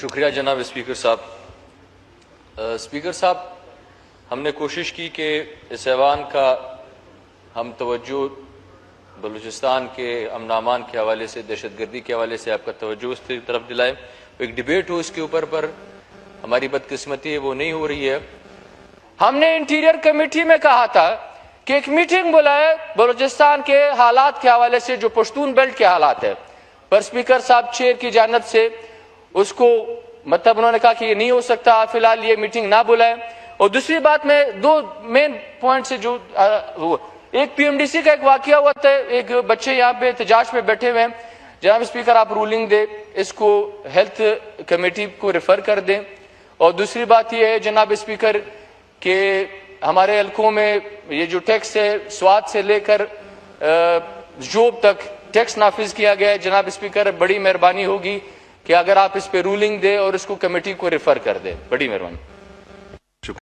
شکریہ جناب اسپیکر صاحب. اسپیکر صاحب، ہم نے کوشش کی کہ اس ایوان کا ہم توجہ بلوچستان کے امن و امان کے حوالے سے، دہشت گردی کے حوالے سے آپ کا توجہ اس کی طرف دلائیں، ایک ڈیبیٹ ہو اس کے اوپر، پر ہماری بدقسمتی ہے وہ نہیں ہو رہی ہے. ہم نے انٹیریئر کمیٹی میں کہا تھا کہ ایک میٹنگ بلائے بلوچستان کے حالات کے حوالے سے، جو پشتون بیلٹ کے حالات ہیں، پر اسپیکر صاحب چیئر کی جانب سے اس کو مطلب انہوں نے کہا کہ یہ نہیں ہو سکتا، فی الحال یہ میٹنگ نہ بلائیں. اور دوسری بات میں دو مین پوائنٹ سے جو ایک پی ایم ڈی سی کا ایک واقعہ ہوا تھا، ایک بچے یہاں پہ احتجاج پہ بیٹھے ہوئے ہیں. جناب اسپیکر آپ رولنگ دیں، اس کو ہیلتھ کمیٹی کو ریفر کر دیں. اور دوسری بات یہ ہے جناب اسپیکر کہ ہمارے حلقوں میں یہ جو ٹیکس ہے سوات سے لے کر جوب تک ٹیکس نافذ کیا گیا ہے. جناب اسپیکر بڑی مہربانی ہوگی کہ اگر آپ اس پہ رولنگ دیں اور اس کو کمیٹی کو ریفر کر دیں، بڑی مہربانی.